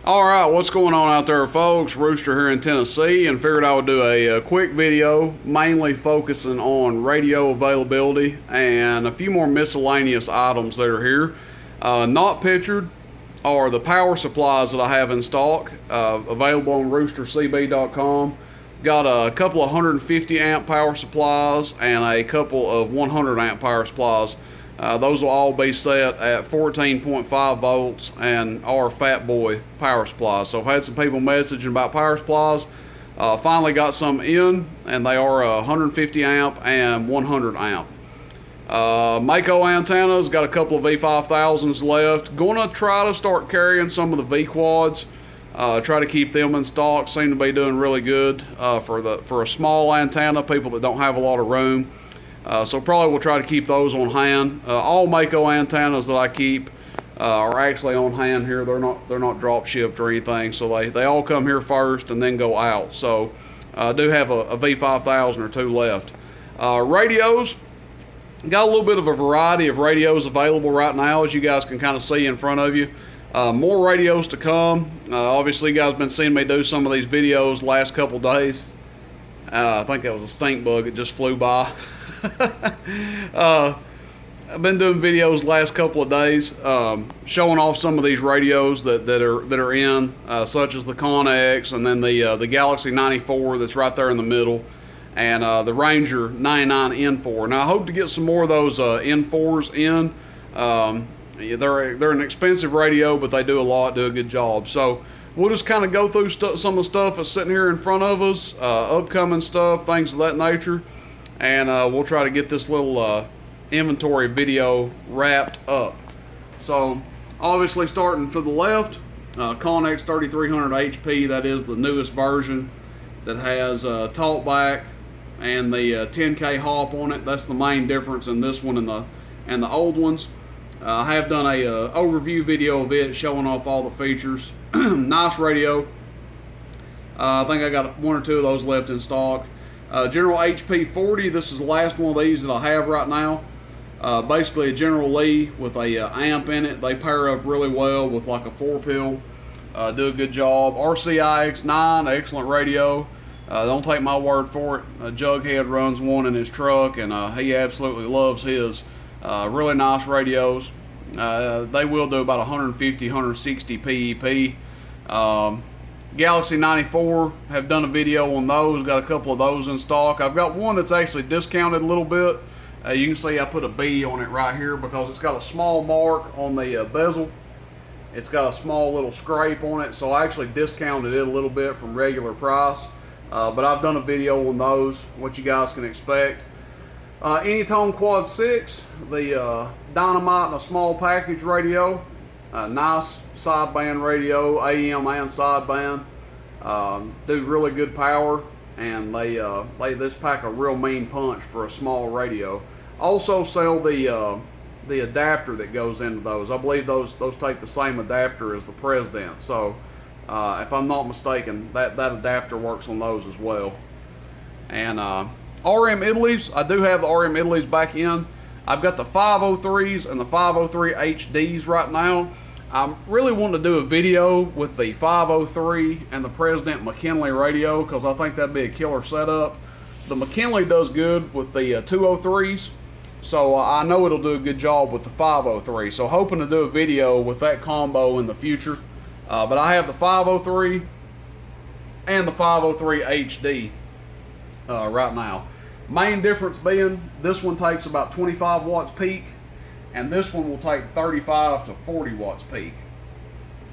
Alright, what's going on out there, folks? Rooster here in Tennessee, and figured I would do a quick video mainly focusing on radio availability and a few more miscellaneous items that are here. Not pictured are the power supplies that I have in stock, available on roostercb.com. Got a couple of 150 amp power supplies and a couple of 100 amp power supplies. Those will all be set at 14.5 volts and are Fat Boy power supplies. So I've had some people messaging about power supplies. Finally got some in, and they are 150 amp and 100 amp. Mako antennas, got a couple of V5000s left. Gonna try to start carrying some of the V quads. Try to keep them in stock. Seem to be doing really good for a small antenna, people that don't have a lot of room. So probably we'll try to keep those on hand. All Mako antennas that I keep are actually on hand here. They're not drop shipped or anything. So they all come here first and then go out. So I do have a V5000 or two left. Radios, got a little bit of a variety of radios available right now, as you guys can kind of see in front of you. More radios to come. Obviously, you guys have been seeing me do some of these videos last couple days. I think that was a stink bug. It just flew by. I've been doing videos last couple of days, showing off some of these radios that are in, such as the Connex, and then the Galaxy 94 that's right there in the middle, and the Ranger 99 N4. Now I hope to get some more of those N4s in. They're an expensive radio, but they do a good job. So we'll just kind of go through some of the stuff that's sitting here in front of us, upcoming stuff, things of that nature, and we'll try to get this little inventory video wrapped up. So obviously starting for the left, Connex 3300 HP, that is the newest version that has talkback and the 10K hop on it. That's the main difference in this one and the old ones. I have done a overview video of it showing off all the features. Nice radio. I think I got one or two of those left in stock. General HP 40, this is the last one of these that I have right now. Basically a General Lee with a amp in it. They pair up really well with like a 4-pill. Do a good job. RCIX9, excellent radio. Don't take my word for it. Jughead runs one in his truck, and he absolutely loves his. Really nice radios. They will do about 150, 160 PEP. Galaxy 94, have done a video on those. Got a couple of those in stock. I've got one that's actually discounted a little bit. You can see I put a B on it right here because it's got a small mark on the bezel. It's got a small little scrape on it, so I actually discounted it a little bit from regular price. But I've done a video on those, what you guys can expect. Anytone Quad 6, the Dynamite and a small package radio. Nice sideband radio, AM and sideband. Do really good power, and they just pack a real mean punch for a small radio. Also sell the adapter that goes into those. I believe those take the same adapter as the President. So if I'm not mistaken, that adapter works on those as well. And RM Italy's, I do have the RM Italy's back in. I've got the 503s and the 503 HDs right now. I'm really wanting to do a video with the 503 and the President McKinley radio because I think that'd be a killer setup. The McKinley does good with the 203s, so I know it'll do a good job with the 503. So hoping to do a video with that combo in the future. But I have the 503 and the 503 HD right now. Main difference being this one takes about 25 watts peak, and this one will take 35 to 40 watts peak.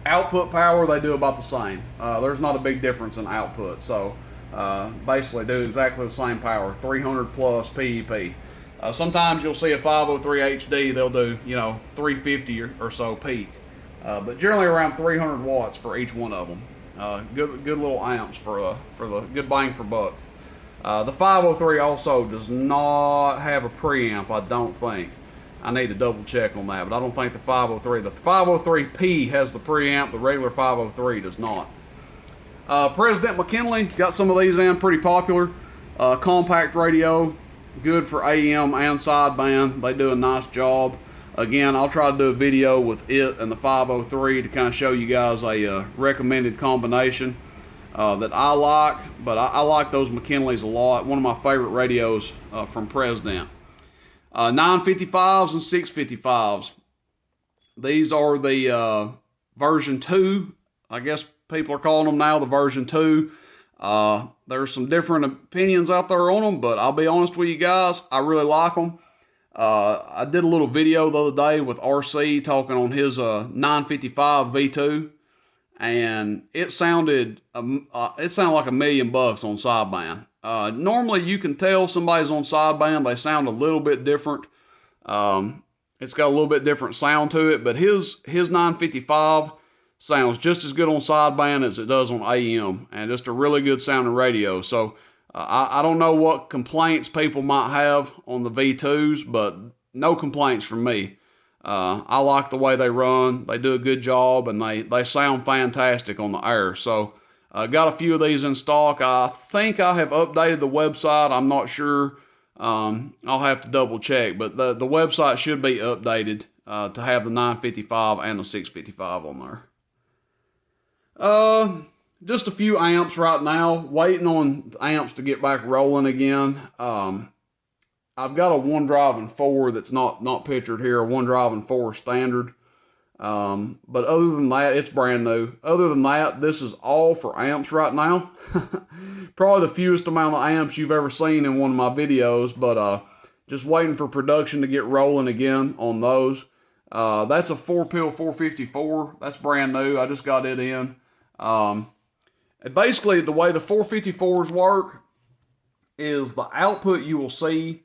Output power, they do about the same. There's not a big difference in output, so basically do exactly the same power, 300 plus PEP. Sometimes you'll see a 503 HD, they'll do 350 or so peak, but generally around 300 watts for each one of them. Good little amps for the good bang for buck. The 503 also does not have a preamp, I don't think. I need to double check on that, but I don't think the 503P has the preamp, the regular 503 does not. President McKinley, got some of these in, pretty popular. Compact radio, good for AM and sideband, they do a nice job. Again, I'll try to do a video with it and the 503 to kind of show you guys a recommended combination that I like, but I like those McKinleys a lot. One of my favorite radios from President. 955s and 655s. These are the version 2. I guess people are calling them now the version 2. There's some different opinions out there on them, but I'll be honest with you guys, I really like them. I did a little video the other day with RC talking on his 955 V2, and it sounded like $1 million on sideband. Normally you can tell somebody's on sideband, they sound a little bit different. It's got a little bit different sound to it, but his 955 sounds just as good on sideband as it does on AM, and just a really good sounding radio. So I don't know what complaints people might have on the V2s, but no complaints from me. I like the way they run. They do a good job, and they sound fantastic on the air. So got a few of these in stock. I think I have updated the website. I'm not sure. I'll have to double check, but the website should be updated to have the 955 and the 655 on there. Just a few amps right now, waiting on amps to get back rolling again. I've got a 1-drive-and-4 that's not pictured here, a 1-drive-and-4 standard. But other than that, it's brand new. Other than that, this is all for amps right now. Probably the fewest amount of amps you've ever seen in one of my videos, but just waiting for production to get rolling again on those. That's a 4-pill 454. That's brand new. I just got it in. And basically, the way the 454s work is the output you will see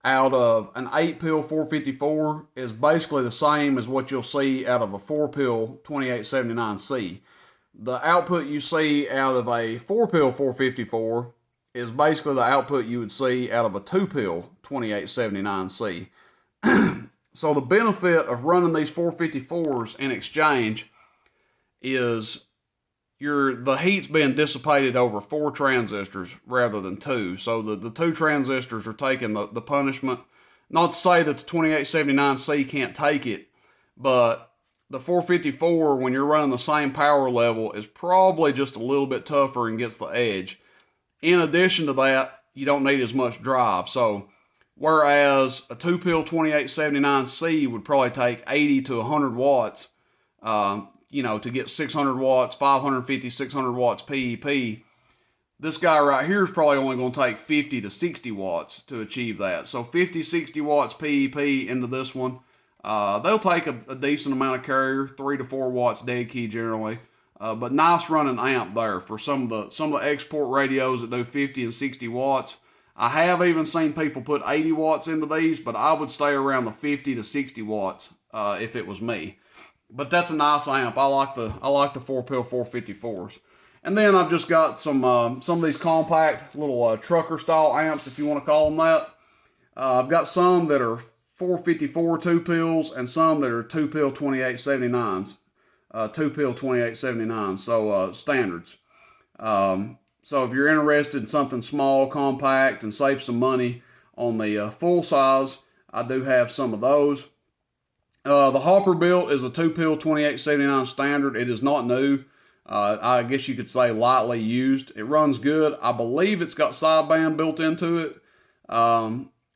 out of an 8-pill 454 is basically the same as what you'll see out of a 4-pill 2879C. The output you see out of a 4-pill 454 is basically the output you would see out of a 2-pill 2879C. So the benefit of running these 454s in exchange is the heat's being dissipated over 4 transistors rather than 2. So the 2 transistors are taking the punishment. Not to say that the 2879C can't take it, but the 454, when you're running the same power level, is probably just a little bit tougher and gets the edge. In addition to that, you don't need as much drive. So whereas a 2-pill 2879C would probably take 80 to 100 watts, to get 600 watts, 550, 600 watts PEP, this guy right here is probably only going to take 50 to 60 watts to achieve that. So 50, 60 watts PEP into this one. They'll take a decent amount of carrier, 3 to 4 watts dead key generally. But nice running amp there for some of the export radios that do 50 and 60 watts. I have even seen people put 80 watts into these, but I would stay around the 50 to 60 watts if it was me. But that's a nice amp. I like the 4-pill 454s. And then I've just got some of these compact little trucker style amps, if you want to call them that. I've got some that are 454 2-pills and some that are 2-pill 2879s. 2-pill 2879, so standards. So if you're interested in something small, compact, and save some money on the full size, I do have some of those. The Hopper built is a 2-pill 2879 standard. It is not new. I guess you could say lightly used. It runs good. I believe it's got sideband built into it.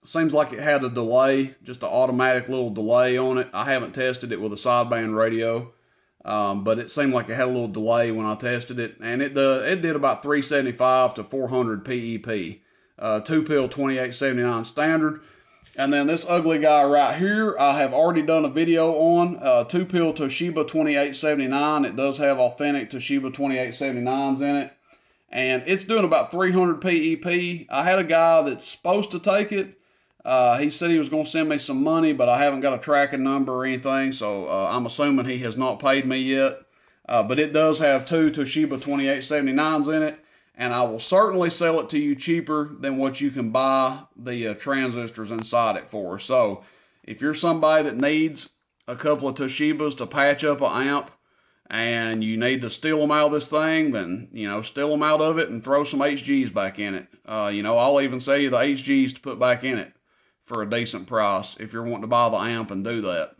Seems like it had a delay, just an automatic little delay on it. I haven't tested it with a sideband radio, but it seemed like it had a little delay when I tested it, and it did about 375 to 400 PEP. 2-pill 2879 standard. And then this ugly guy right here, I have already done a video on, 2-pill Toshiba 2879. It does have authentic Toshiba 2879s in it. And it's doing about 300 PEP. I had a guy that's supposed to take it. He said he was going to send me some money, but I haven't got a tracking number or anything, so I'm assuming he has not paid me yet. But it does have 2 Toshiba 2879s in it. And I will certainly sell it to you cheaper than what you can buy the transistors inside it for. So if you're somebody that needs a couple of Toshibas to patch up an amp and you need to steal them out of this thing, then, steal them out of it and throw some HGs back in it. I'll even sell you the HGs to put back in it for a decent price if you're wanting to buy the amp and do that.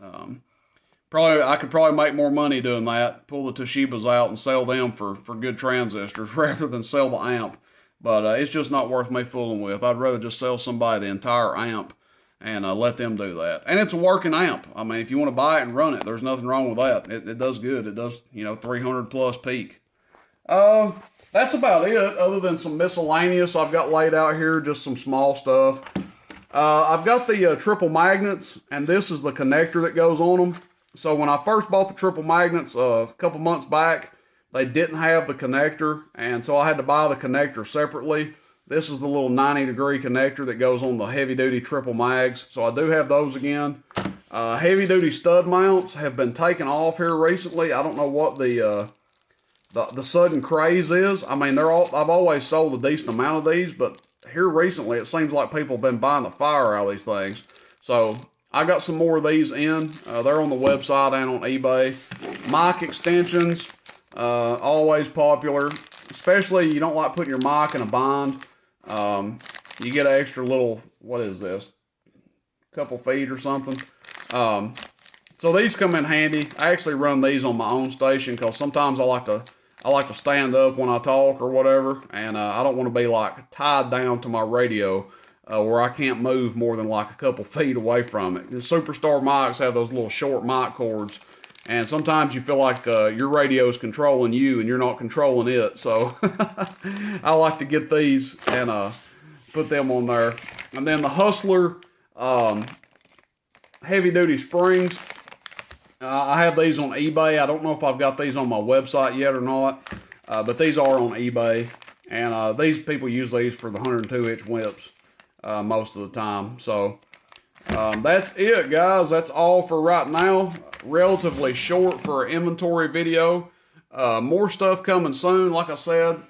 I could probably make more money doing that, pull the Toshibas out and sell them for good transistors rather than sell the amp. But it's just not worth me fooling with. I'd rather just sell somebody the entire amp and let them do that. And it's a working amp. I mean, if you want to buy it and run it, there's nothing wrong with that. It does good. It does, 300 plus peak. That's about it, other than some miscellaneous I've got laid out here, just some small stuff. I've got the triple magnets, and this is the connector that goes on them. So when I first bought the triple magnets a couple months back, they didn't have the connector, and so I had to buy the connector separately. This is the little 90-degree connector that goes on the heavy-duty triple mags, so I do have those again. Heavy-duty stud mounts have been taken off here recently. I don't know what the sudden craze is. I mean, I've always sold a decent amount of these, but here recently it seems like people have been buying the fire out of these things. So I got some more of these in. They're on the website and on eBay. Mic extensions, always popular. Especially you don't like putting your mic in a bind. You get an extra little, what is this? Couple feet or something. So these come in handy. I actually run these on my own station because sometimes I like to stand up when I talk or whatever, and I don't want to be like tied down to my radio where I can't move more than like a couple feet away from it. The Superstar mics have those little short mic cords, and sometimes you feel like your radio is controlling you and you're not controlling it. So I like to get these and put them on there. And then the Hustler heavy-duty springs. I have these on eBay. I don't know if I've got these on my website yet or not, but these are on eBay. And these people use these for the 102-inch whips most of the time. So that's it, guys. That's all for right now. Relatively short for an inventory video. More stuff coming soon. Like I said,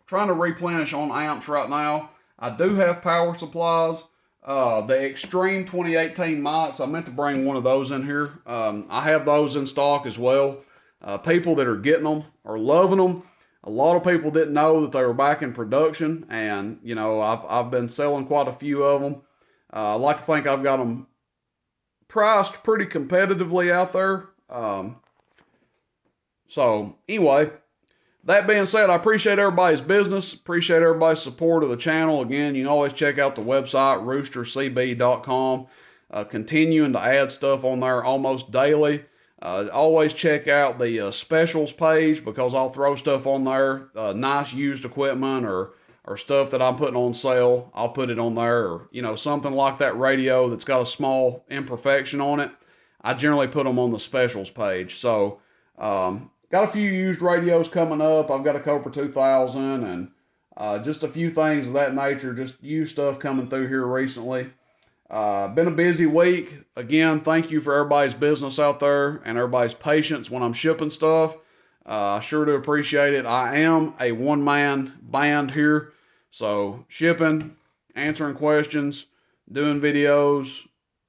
trying to replenish on amps right now. I do have power supplies. The Extreme 2018 mics, I meant to bring one of those in here. I have those in stock as well. People that are getting them are loving them. A lot of people didn't know that they were back in production, and I've been selling quite a few of them. I like to think I've got them priced pretty competitively out there. So anyway, that being said, I appreciate everybody's business. Appreciate everybody's support of the channel. Again, you can always check out the website, roostercb.com. Continuing to add stuff on there almost daily. Always check out the specials page because I'll throw stuff on there. Nice used equipment or stuff that I'm putting on sale. I'll put it on there. Or, something like that radio that's got a small imperfection on it. I generally put them on the specials page. So, got a few used radios coming up. I've got a Cobra 2000 and just a few things of that nature. Just used stuff coming through here recently. Been a busy week. Again, thank you for everybody's business out there and everybody's patience when I'm shipping stuff. I sure do appreciate it. I am a one-man band here. So shipping, answering questions, doing videos,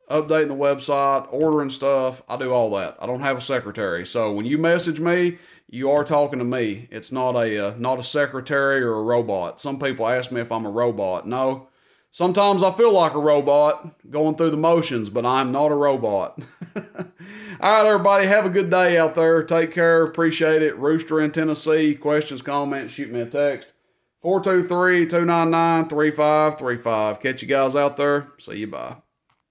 updating the website, ordering stuff. I do all that. I don't have a secretary. So when you message me, you are talking to me. It's not a secretary or a robot. Some people ask me if I'm a robot. No. Sometimes I feel like a robot going through the motions, but I'm not a robot. All right, everybody, have a good day out there. Take care. Appreciate it. Rooster in Tennessee. Questions, comments, shoot me a text. 423-299-3535. Catch you guys out there. See you. Bye.